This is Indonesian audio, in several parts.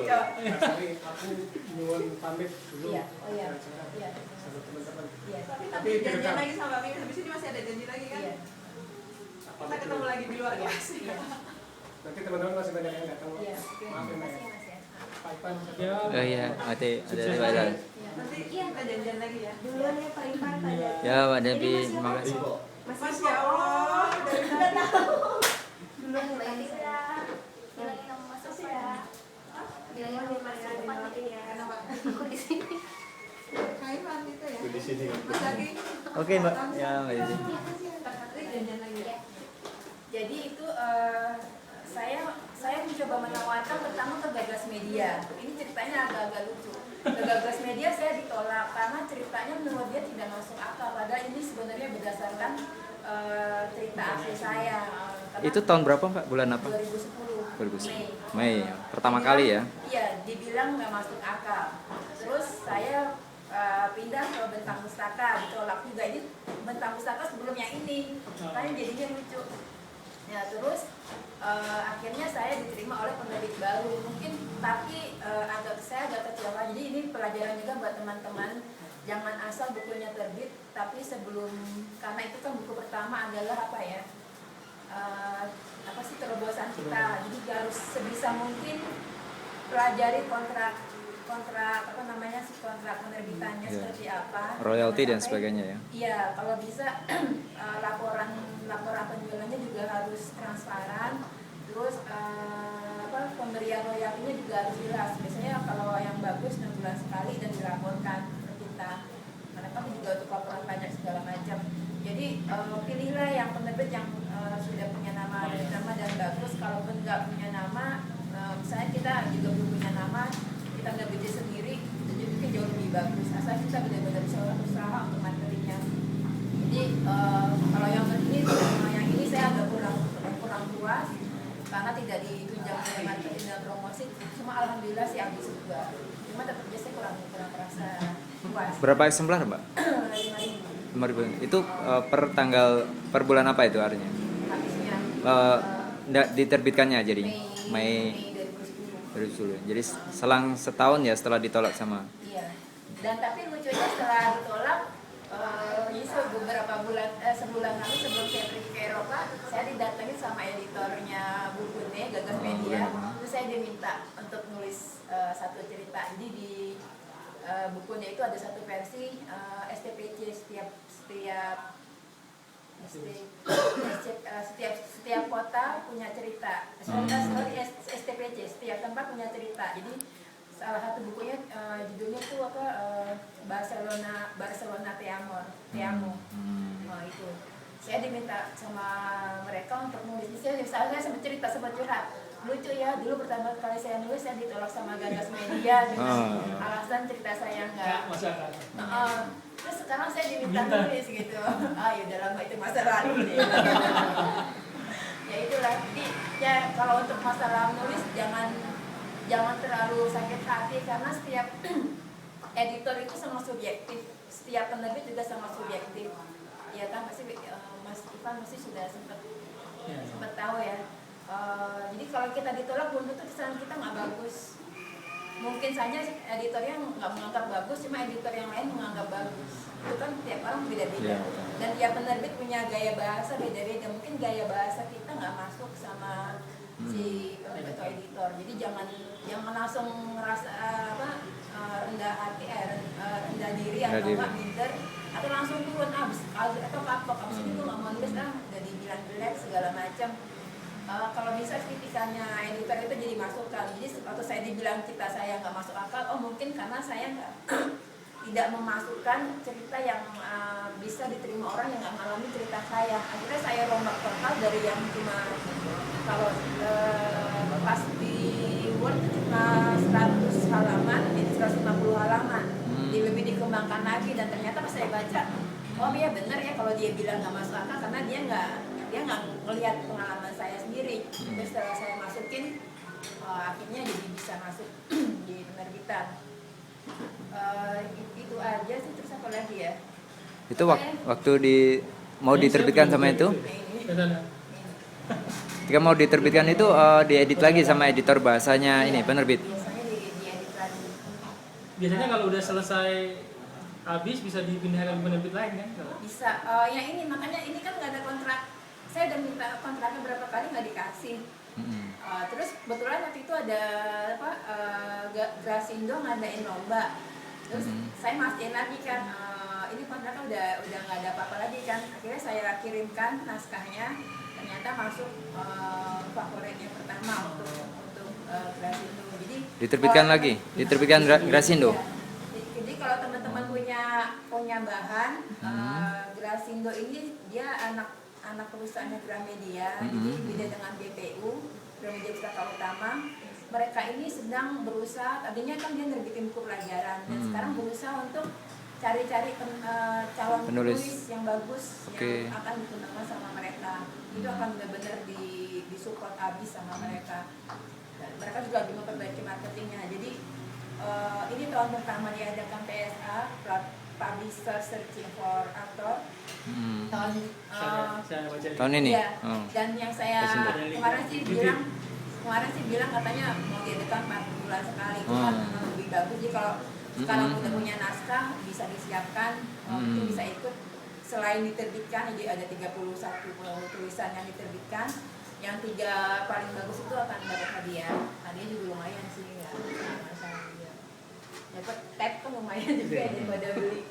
Sorry, aku nyuwun pamit dulu. Iya, oh iya. Iya. Sama teman-teman. Iya. Tapi janjian lagi sama Mimi, habis ini masih ada janji lagi kan? Iya. Kita ketemu lagi di luar ya. Nanti teman-teman masih banyak yang datang. Iya. Maaf ya, Mbak. Makasih Mas ya. Pak Ipan. Oh iya, ada Badan. Nanti kita janjian lagi ya. Duluan ya Pak Ipan, Pak Devi. Ya, Pak Devi, terima kasih. Mas ya Allah, dari Udah tadi. tahu. Duluan Mbak Pak Lisa, Ipan. bilangin nama Mas Opa ya. Bilangin Bilangin nama Mas Mas Opa Opa ya. Kenapa? Aku di sini. Kaiman gitu ya. Di sini. Mas Dagi. Oke, Mbak. Ya, Mbak Devi. Nanti janjian lagi ya. Jadi itu saya mencoba menawarkan pertama ke Gagas Media. Ini ceritanya agak-agak lucu. Ke Gagas Media saya ditolak karena ceritanya menurut dia tidak masuk akal. Padahal ini sebenarnya berdasarkan cerita asli saya. Karena Itu tahun berapa, Mbak? Bulan apa? 2010. 2010. Mei. Pertama kali ya. Iya, dibilang nggak masuk akal. Terus saya pindah ke Bentang Pustaka, ditolak juga. Ini Bentang Pustaka sebelum yang ini, makanya jadinya lucu. Ya terus akhirnya saya diterima oleh penerbit baru, mungkin tapi saya agak kecewa. Jadi ini pelajaran juga buat teman-teman, jangan asal bukunya terbit, tapi sebelum, karena itu kan buku pertama adalah apa ya? Apa sih terobosan kita, jadi harus sebisa mungkin pelajari kontrak apa namanya sih, kontrak penerbitannya seperti apa, Royalti dan sampai, sebagainya ya. iya kalau bisa laporan penjualannya juga harus transparan, terus pemberian royaltinya juga harus jelas. Biasanya kalau yang bagus 6 bulan sekali dan dilaporkan ke kita, mereka juga untuk laporan pajak segala macam. Jadi pilihlah yang penerbit yang sudah punya nama dan bagus. Kalaupun nggak punya nama, misalnya kita juga belum punya nama, kita nggak beli sendiri, itu juga jauh lebih bagus. Asal kita benar-benar bisa usaha untuk marketingnya. Jadi kalau yang ini saya agak kurang puas karena tidak ditunjang oleh marketing dan promosi. Cuma alhamdulillah sih habis juga. Cuma tetap aja saya kurang merasa puas. Berapa eksemplar, Mbak? 5.000 5.000. Itu per bulan apa itu artinya? habisnya. Diterbitkannya jadinya Mei Mei 2010. 2010. Jadi selang setahun ya setelah ditolak sama. Iya. Dan tapi lucunya setelah ditolak, beberapa bulan, sebulan lalu sebelum saya pergi ke Eropa, saya didatangi sama editornya bukunya Gagas Media. Terus saya diminta untuk nulis satu cerita. Jadi di bukunya itu ada satu versi STPC setiap kota punya cerita. STPC setiap tempat punya cerita. Jadi salah satu bukunya judulnya itu Barcelona Te Amo. Nah, itu saya diminta sama mereka untuk nulis. Saya sempat cerita, sempat curhat. Lucu ya, dulu pertama kali saya nulis saya ditolak sama Gagas Media dengan alasan cerita saya enggak. Terus sekarang saya diminta nulis gitu. Ya udah lama, itu masa lalu deh. Ya itulah. Jadi ya kalau untuk masalah nulis jangan terlalu sakit hati karena setiap editor itu sama subjektif, setiap penerbit juga sama subjektif. Ya kan pasti Mas Ivan pasti sudah sempat tahu ya. Jadi kalau kita ditolak belum tentu kesan kita nggak bagus. Mungkin saja editornya nggak menganggap bagus, cuma editor yang lain menganggap bagus. Itu kan tiap orang beda-beda. Dan tiap penerbit punya gaya bahasa beda-beda. Mungkin gaya bahasa kita nggak masuk sama si penerbit atau editor. Jadi jangan langsung ngerasa rendah hati, rendah diri atau nggak minder, atau langsung turun atau kapok. Abis ini gue nggak mau nulis udah dibilang jelek segala macam. Kalau bisa kritikannya editor itu jadi masukan. Jadi waktu saya dibilang cerita saya nggak masuk akal, mungkin karena saya tidak memasukkan cerita yang bisa diterima orang yang nggak mengalami cerita saya. Akhirnya saya rombak total dari yang cuma kalau pas di Word cuma 100 halaman, jadi 150 halaman. Jadi lebih dikembangkan lagi dan ternyata pas saya baca, iya benar ya kalau dia bilang nggak masuk akal karena dia nggak melihat pengalaman saya sendiri. Terus setelah saya masukin, akhirnya jadi bisa masuk di penerbitan. Itu aja sih. Terus apa lagi ya? Itu waktu mau diterbitkan sama itu? Ketika mau diterbitkan itu diedit lagi sama editor bahasanya ini penerbit. Biasanya Biasanya kalau udah selesai habis bisa dipindahkan ke penerbit lain kan? Kalau- Bisa. Yang ini makanya ini kan nggak ada kontrak. Saya udah minta kontraknya berapa kali nggak dikasih. Terus kebetulan waktu itu ada apa Grasindo ngadain lomba. Terus saya mastiin lagi kan ini kontraknya udah nggak ada apa-apa lagi kan. Akhirnya saya kirimkan naskahnya, ternyata masuk favorit yang pertama untuk Grasindo. Jadi Diterbitkan lagi, diterbitkan Grasindo. Iya. Jadi kalau teman-teman punya bahan Grasindo ini dia anak perusahaannya Gramedia, jadi beda dengan BPU, Gramedia Pustaka Utama. Mereka ini sedang berusaha, tadinya kan dia nerbitin buku pelajaran, dan sekarang berusaha untuk cari-cari calon penulis yang bagus yang akan digunakan sama mereka. Itu akan benar-benar disupport habis sama mereka. Dan mereka juga lagi memperbaiki marketingnya. Jadi ini tahun pertama diadakan PSA, Publisher Searching for Author. Saya baca di- Tahun ini. Iya. Oh. Dan yang saya Grasindo. kemarin sih bilang katanya mau diadakan 4 bulan sekali, itu kan lebih bagus. Jadi kalau sekarang udah punya naskah bisa disiapkan, mungkin bisa ikut. Selain diterbitkan, jadi ada 31 tulisan yang diterbitkan, yang 3 paling bagus itu akan dapat hadiah. Hadiah juga lumayan sih, nggak masalah juga. Dapat tab kan lumayan juga ya daripada beli.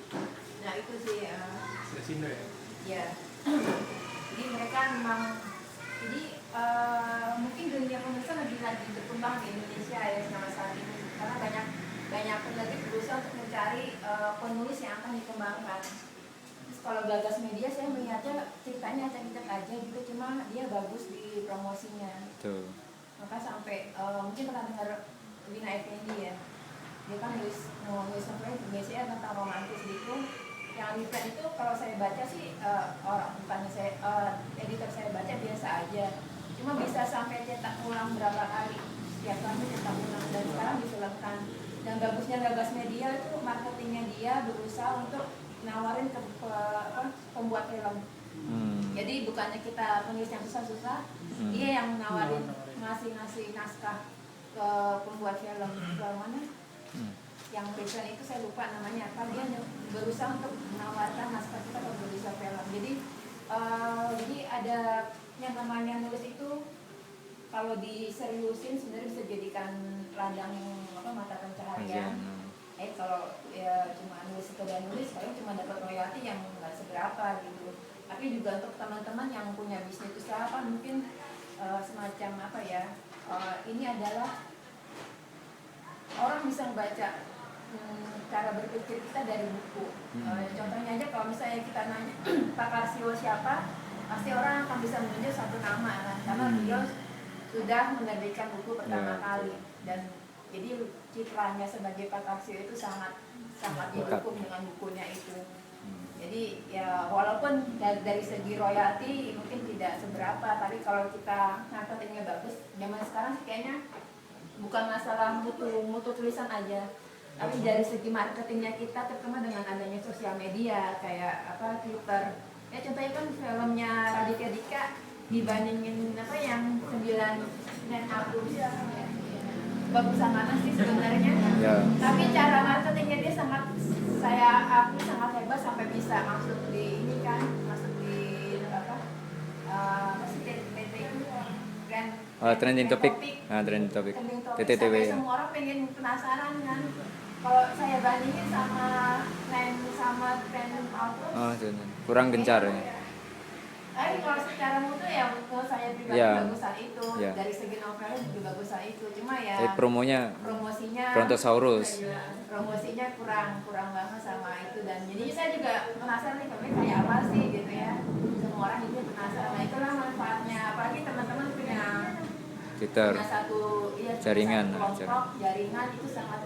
Nah itu sih. Grasindo ya. Ya, jadi mereka memang, jadi mungkin dunia penulisan lebih lagi berkembang di Indonesia ya sama saat ini, karena banyak penerbit berusaha untuk mencari penulis yang akan dikembangkan. Terus kalau Gagas Media saya melihatnya ceritanya acak-acak aja gitu, cuma dia bagus di promosinya. Tuh. Maka sampai mungkin pernah dengar Wina Effendi ya, dia kan nulis novel biasanya tentang romantis gitu. Yang di itu kalau saya baca sih editor saya baca biasa aja, cuma bisa sampai cetak ulang berapa kali, setiap kali cetak ulang, dan sekarang difilmkan. Dan bagusnya Gagas Media itu marketingnya dia berusaha untuk nawarin ke pembuat film. Jadi bukannya kita penulis yang susah-susah, dia yang nawarin, ngasih naskah ke pembuat film. Kalau mana? Yang present itu saya lupa namanya apa, dia berusaha untuk menawarkan naskah kita ke produser film. Jadi ada yang namanya nulis itu kalau diseriusin sebenarnya bisa jadikan ladang mata pencaharian. Kalau ya cuma nulis sekedar nulis, paling cuma dapat royalti yang nggak seberapa gitu. Tapi juga untuk teman-teman yang punya bisnis usaha kan mungkin semacam apa ya, ini adalah orang bisa membaca cara berpikir kita dari buku. Contohnya aja kalau misalnya kita nanya Pak Karsio siapa, pasti orang akan bisa menunjuk satu nama kan, karena beliau sudah menerbitkan buku pertama kali, dan jadi citranya sebagai Pak Karsio itu sangat didukung dengan bukunya itu. Jadi ya walaupun dari segi royalti mungkin tidak seberapa, tapi kalau kita marketingnya bagus, zaman sekarang sih kayaknya bukan masalah mutu tulisan aja, tapi dari segi marketingnya kita, terutama dengan adanya sosial media kayak Twitter. Ya contohnya kan filmnya Raditya Dika dibandingin yang 9 Agustus ya, bagusan mana sih sebenarnya? Tapi cara marketingnya dia aku sangat hebat sampai bisa masuk di ini kan, masuk di apa sih TT itu trending topic. Trending topic. TTTW ya. Semua orang pengen penasaran kan. Kalau saya bandingin sama trend auto, kurang gencar ya. kalau secara mutu ya menurut saya pribadi bagusan itu. Dari segi novelnya juga bagusan itu. Cuma ya promosinya Brontosaurus. Promosinya kurang banget sama itu, dan jadinya saya juga penasaran nih kayak apa sih gitu ya. Semua orang juga penasaran. Nah itulah manfaatnya, apalagi teman-teman punya Twitter. satu Jaringan. kelompok jaringan itu sangat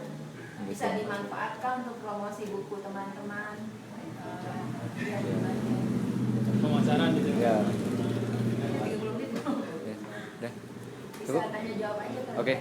bisa dimanfaatkan untuk promosi buku teman-teman. Pemasaran gitu Ya. 30 menit. Udah. Bisa tanya jawab aja. Oke.